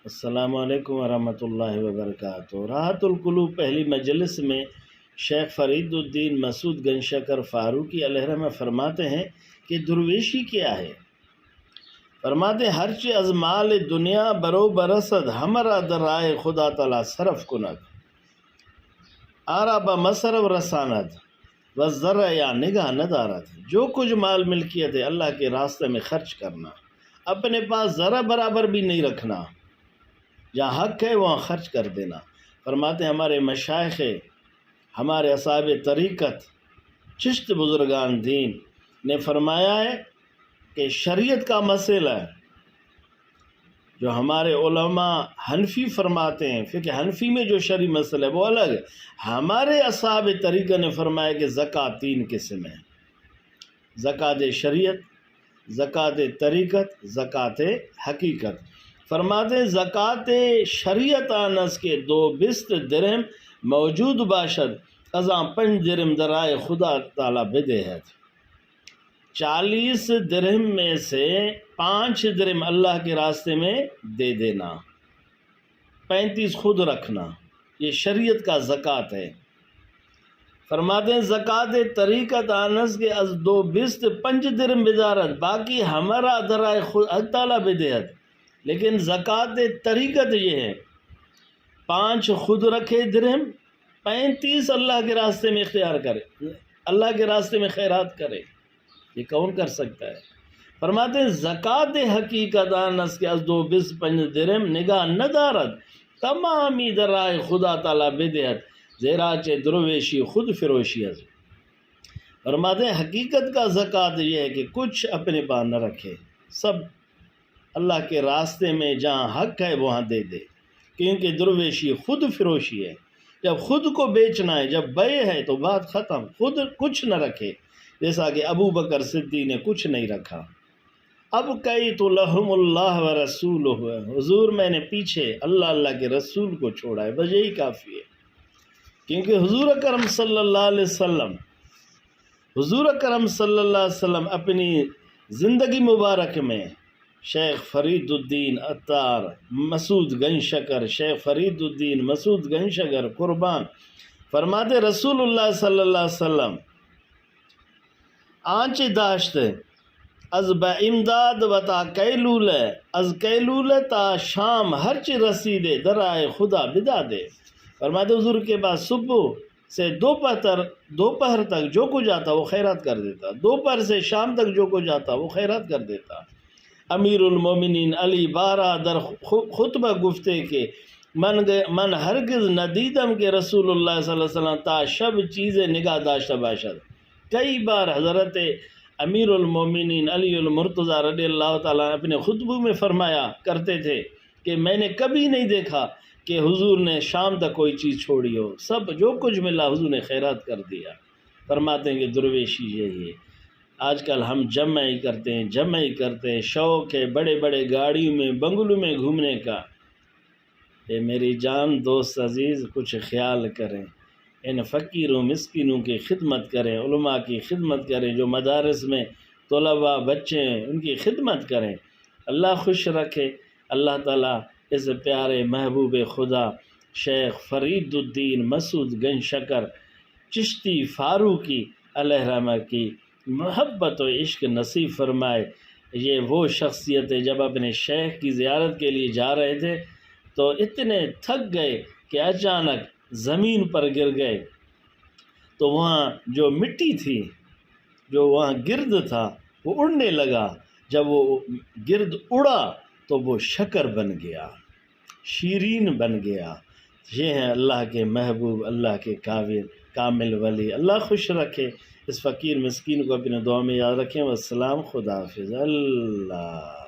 السلام علیکم ورحمۃ اللہ وبرکاتہ۔ راحت القلوب پہلی مجلس میں شیخ فرید الدین مسعود گنج شکر فاروقی علیہ رحمہ فرماتے ہیں کہ درویشی کیا ہے؟ فرماتے ہیں ہرچ از مال دنیا برو برسد ہمرا درائے خدا تعالی صرف کنک آرا بمسر و رساند و ذرا یا نگاہ ندارت۔ جو کچھ مال ملکیت ہے اللہ کے راستے میں خرچ کرنا، اپنے پاس ذرا برابر بھی نہیں رکھنا، جہاں حق ہے وہاں خرچ کر دینا۔ فرماتے ہیں ہمارے مشائخ، ہمارے اصحاب طریقت، چشت بزرگان دین نے فرمایا ہے کہ شریعت کا مسئلہ ہے جو ہمارے علماء حنفی فرماتے ہیں، فقہ حنفی میں جو شرعی مسئلہ ہے وہ الگ ہے۔ ہمارے اصحاب طریقہ نے فرمایا کہ زکوٰۃ 3 قسم ہے: زکوٰۃ شریعت، زکوٰۃ طریقت، زکوٰۃ حقیقت۔ فرماتے ہیں زکوٰۃ شریعت آنس کے 2 درہم موجود باشد ازاں 5 درہم درائے خدا تعالی بدہت۔ 40 درہم میں سے 5 درہم اللہ کے راستے میں دے دینا، 35 خود رکھنا، یہ شریعت کا زکوٰۃ ہے۔ فرماتے ہیں زکوٰۃ طریقت آنس کے از 2 5 درہم بدارت، باقی ہمارا درائے خدا تعالی بدہت۔ لیکن زکوٰۃ طریقت یہ ہے 5 خود رکھے درہم، 35 اللہ کے راستے میں اختیار کرے، اللہ کے راستے میں خیرات کرے۔ یہ کون کر سکتا ہے؟ فرماتے ہیں زکوٰۃ حقیقت آنس کے از 2 5 درہم نگاہ ندارت تمامی درائے خدا تعالی بدہت زیراچ درویشی خود فروشی از۔ فرماتے ہیں حقیقت کا زکوٰۃ یہ ہے کہ کچھ اپنے پاس نہ رکھے، سب اللہ کے راستے میں جہاں حق ہے وہاں دے دے، کیونکہ درویشی خود فروشی ہے۔ جب خود کو بیچنا ہے، جب بے ہے تو بات ختم، خود کچھ نہ رکھے، جیسا کہ ابو بکر صدیق نے کچھ نہیں رکھا۔ اب کئی تو لہم اللہ و رسول ہوئے، حضور میں نے پیچھے اللہ کے رسول کو چھوڑا ہے، بس یہی کافی ہے۔ کیونکہ حضور اکرم صلی اللہ علیہ وسلم اپنی زندگی مبارک میں شیخ فرید الدین عطار مسعود گنج شکر، شیخ فرید الدین مسعود گنج شکر قربان، فرماتے رسول اللہ صلی اللہ علیہ وسلم آنچ داشت از با امداد و تا کیلول، از کیلول تا شام ہرچ رسیدے درائے خدا بدا دے۔ فرماتے حضور کے بعد صبح سے دوپہر تک جو کچھ آتا وہ خیرات کر دیتا، دوپہر سے شام تک جو کچھ آتا وہ خیرات کر دیتا۔ امیر المومنین علی بارہ در خطبہ گفتے کہ من ہرگز ندیدم کہ رسول اللہ صلی اللہ علیہ وسلم تا شب چیزیں نگاہ داشتہ باشد۔ کئی بار حضرت امیر المومنین علی المرتضیٰ رضی اللہ تعالیٰ اپنے خطبوں میں فرمایا کرتے تھے کہ میں نے کبھی نہیں دیکھا کہ حضور نے شام تک کوئی چیز چھوڑی ہو، سب جو کچھ ملا حضور نے خیرات کر دیا۔ فرماتے ہیں کہ درویشی یہی ہے۔ آج کل ہم جمع ہی کرتے ہیں، شوق ہے بڑے بڑے گاڑیوں میں بنگلوں میں گھومنے کا۔ اے میری جان دوست عزیز، کچھ خیال کریں، ان فقیروں مسکینوں کی خدمت کریں، علماء کی خدمت کریں، جو مدارس میں طلباء بچے ہیں ان کی خدمت کریں۔ اللہ خوش رکھے۔ اللہ تعالیٰ اس پیارے محبوب خدا شیخ فرید الدین مسعود گنج شکر چشتی فاروقی علیہ رحمہ کی محبت و عشق نصیب فرمائے۔ یہ وہ شخصیت ہے جب اپنے شیخ کی زیارت کے لیے جا رہے تھے تو اتنے تھک گئے کہ اچانک زمین پر گر گئے، تو وہاں جو مٹی تھی، جو وہاں گرد تھا وہ اڑنے لگا۔ جب وہ گرد اڑا تو وہ شکر بن گیا، شیرین بن گیا۔ یہ ہیں اللہ کے محبوب، اللہ کے کامل ولی۔ اللہ خوش رکھے۔ اس فقیر مسکین کو اپنے دعا میں یاد رکھیں۔ والسلام، خدا حافظ۔ اللہ